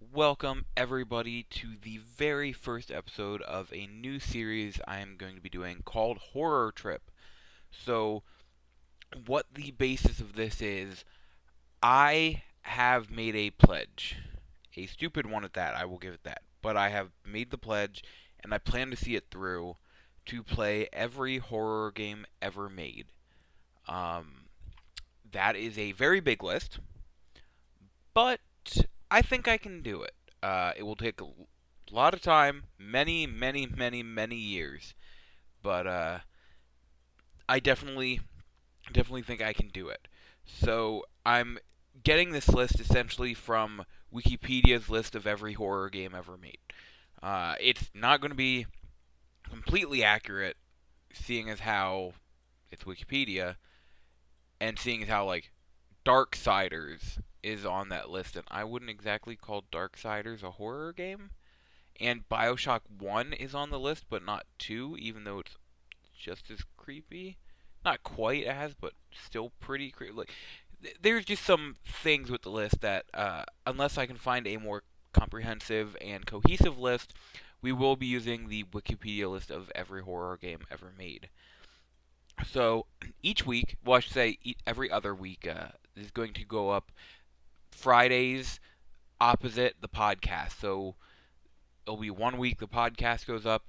Welcome, everybody, to the very first episode of a new series I am going to be doing called Horror Trip. So, what the basis of this is, I have made a pledge. A stupid one at that, I will give it that. But I have made the pledge, and I plan to see it through to play every horror game ever made. Um, that is a very big list, but I think I can do it. It will take a lot of time, many, many, many, many years, but I definitely think I can do it. So I'm getting this list essentially from Wikipedia's list of every horror game ever made. It's not going to be completely accurate, seeing as how it's Wikipedia, and seeing as how like Darksiders is on that list, and I wouldn't exactly call Darksiders a horror game. And Bioshock 1 is on the list, but not 2, even though it's just as creepy. Not quite as, but still pretty creepy. Like, there's just some things with the list that, unless I can find a more comprehensive and cohesive list, we will be using the Wikipedia list of every horror game ever made. So each week, well, I should say every other week, is going to go up Fridays opposite the podcast. So it'll be one week the podcast goes up,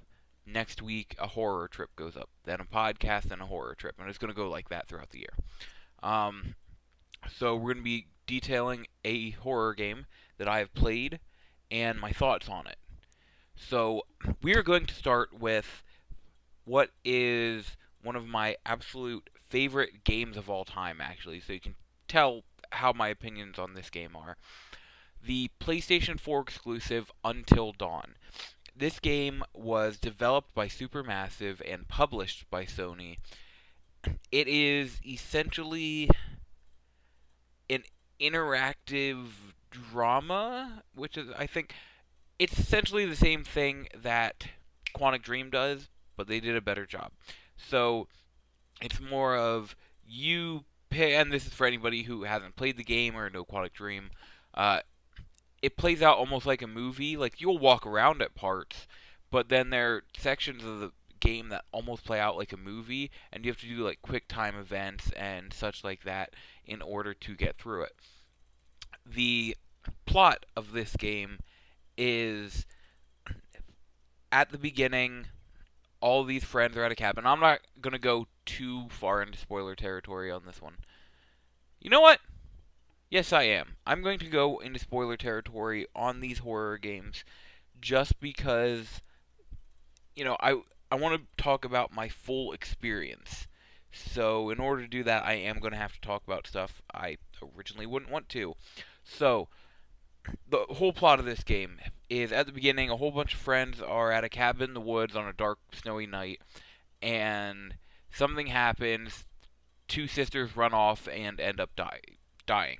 next week a horror trip goes up, then a podcast, then a horror trip, and it's going to go like that throughout the year. Um, so we're going to be detailing a horror game that I have played and my thoughts on it. So we are going to start with what is one of my absolute favorite games of all time, actually, so you can tell how my opinions on this game are. The PlayStation 4 exclusive Until Dawn. This game was developed by Supermassive and published by Sony. It is essentially an interactive drama, which is, I think, it's essentially the same thing that Quantic Dream does, but they did a better job. So it's more of you pay, and this is for anybody who hasn't played the game or know Quantic Dream. Uh, it plays out almost like a movie. Like you'll walk around at parts, but then there are sections of the game that almost play out like a movie, and you have to do like quick time events and such like that in order to get through it. The plot of this game is at the beginning, all these friends are at a cabin. I'm not gonna go too far into spoiler territory on this one. You know what? Yes, I am. I'm going to go into spoiler territory on these horror games just because I want to talk about my full experience. So in order to do that, I am going to have to talk about stuff I originally wouldn't want to. So the whole plot of this game is at the beginning, a whole bunch of friends are at a cabin in the woods on a dark, snowy night, and something happens. Two sisters run off and end up dying.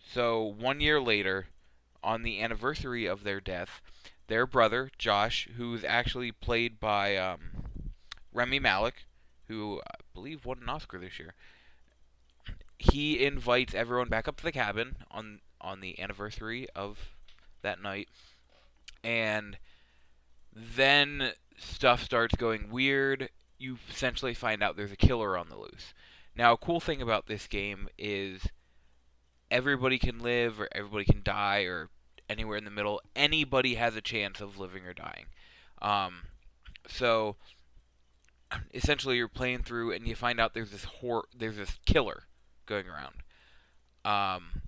So 1 year later, on the anniversary of their death, their brother Josh, who's actually played by Remy Malik, who I believe won an Oscar this year, he invites everyone back up to the cabin on the anniversary of that night, and then stuff starts going weird. You essentially find out there's a killer on the loose. Now, a cool thing about this game is everybody can live or everybody can die or anywhere in the middle. Anybody has a chance of living or dying. Um, so essentially, you're playing through and you find out there's this killer going around. Um,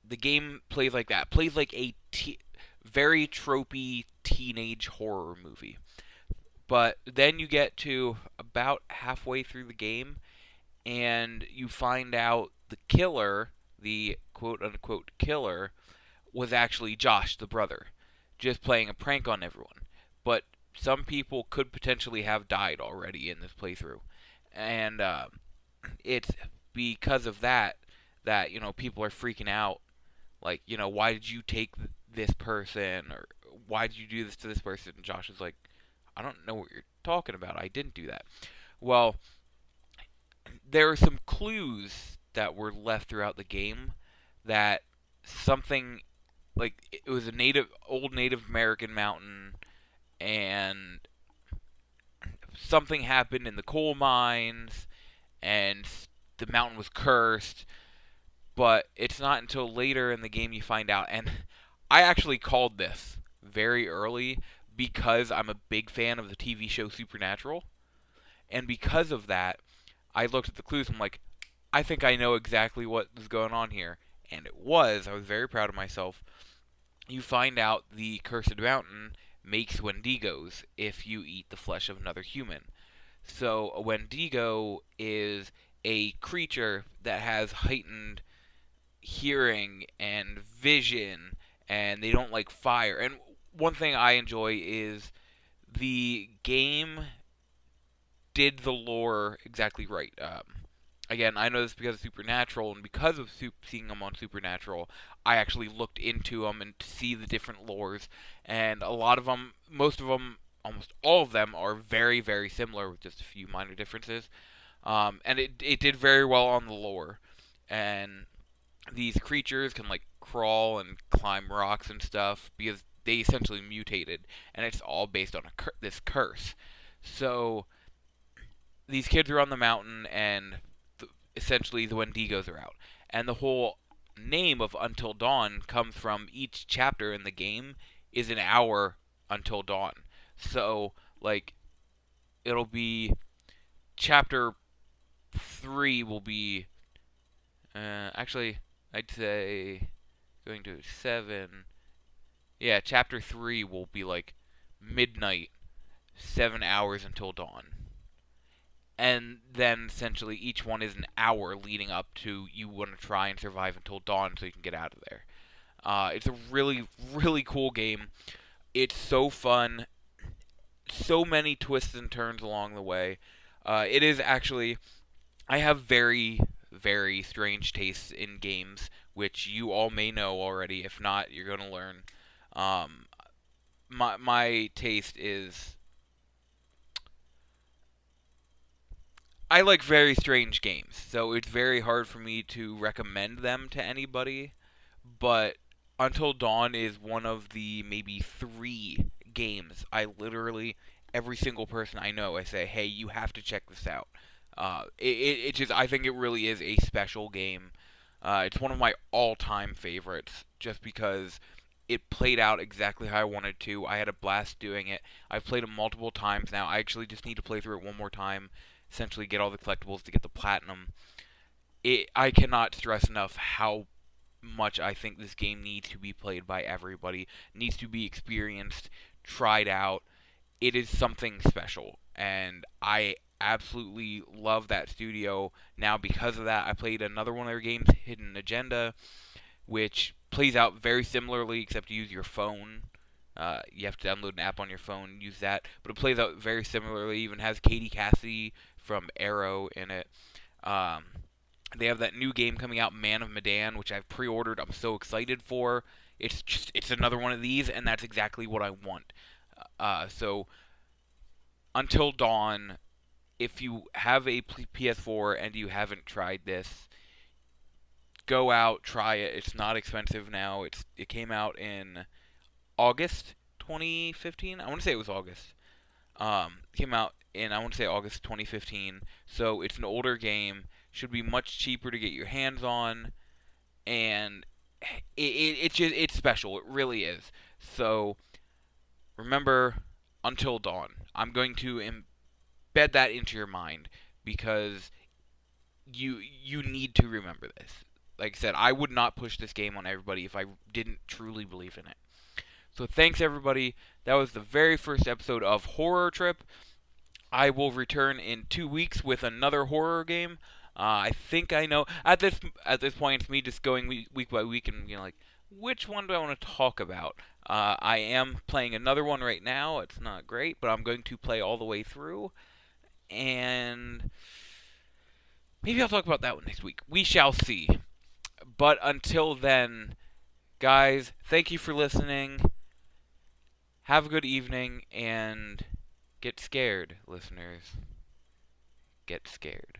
the game plays like that. Plays like a very tropey teenage horror movie. But then you get to about halfway through the game and you find out the killer, the quote unquote killer, was actually Josh, the brother, just playing a prank on everyone. But some people could potentially have died already in this playthrough. And it's because of that that, people are freaking out. Like, why did you take this person? Or why did you do this to this person? And Josh is like, I don't know what you're talking about. I didn't do that. Well, there are some clues that were left throughout the game that something like it was a old Native American mountain, and something happened in the coal mines, and the mountain was cursed. But it's not until later in the game you find out, and I actually called this very early because I'm a big fan of the TV show Supernatural, and because of that, I looked at the clues. And I'm like, I think I know exactly what is going on here, and it was. I was very proud of myself. You find out the cursed mountain makes Wendigos if you eat the flesh of another human. So a Wendigo is a creature that has heightened hearing and vision, and they don't like fire. And one thing I enjoy is the game did the lore exactly right. Again, I know this because of Supernatural, and because of seeing them on Supernatural, I actually looked into them and to see the different lores, and a lot of them, most of them, almost all of them are very, very similar with just a few minor differences. And it did very well on the lore, and these creatures can like crawl and climb rocks and stuff because they essentially mutated, and it's all based on this curse. So these kids are on the mountain, and essentially the Wendigos are out. And the whole name of Until Dawn comes from each chapter in the game is an hour until dawn. So, like, it'll be chapter 3 will be, actually, I'd say going to 7. Yeah, chapter 3 will be like midnight, 7 hours until dawn. And then essentially each one is an hour leading up to you want to try and survive until dawn so you can get out of there. It's a really, really cool game. It's so fun. So many twists and turns along the way. It is actually. I have very, very strange tastes in games, which you all may know already. If not, you're going to learn. Um, my taste is I like very strange games, so it's very hard for me to recommend them to anybody. But Until Dawn is one of the maybe 3 games I literally every single person I know I say, hey, you have to check this out. It just I think it really is a special game. It's one of my all-time favorites, just because it played out exactly how I wanted to. I had a blast doing it. I've played it multiple times now. I actually just need to play through it one more time, essentially get all the collectibles to get the platinum. I cannot stress enough how much I think this game needs to be played by everybody, needs to be experienced, tried out. It is something special, and I absolutely love that studio. Now, because of that, I played another one of their games, Hidden Agenda, which plays out very similarly, except you use your phone. You have to download an app on your phone and use that, but it plays out very similarly. Even has Katie Cassidy from Arrow in it. Um, they have that new game coming out, Man of Medan, which I've pre-ordered. I'm so excited for. It's another one of these, and that's exactly what I want. So Until Dawn, if you have a PS4 and you haven't tried this, go out, try it. It's not expensive now. It came out in August 2015. I want to say it was August. Came out in I want to say August 2015. So it's an older game. Should be much cheaper to get your hands on, and it's special. It really is. So remember Until Dawn. I'm going to embed that into your mind because you need to remember this. Like I said, I would not push this game on everybody if I didn't truly believe in it. So thanks everybody. That was the very first episode of Horror Trip. I will return in 2 weeks with another horror game. I think I know at this point it's me just going week by week and like which one do I want to talk about. I am playing another one right now. It's not great, but I'm going to play all the way through, and maybe I'll talk about that one next week. We shall see. But until then, guys, thank you for listening. Have a good evening, and get scared, listeners. Get scared.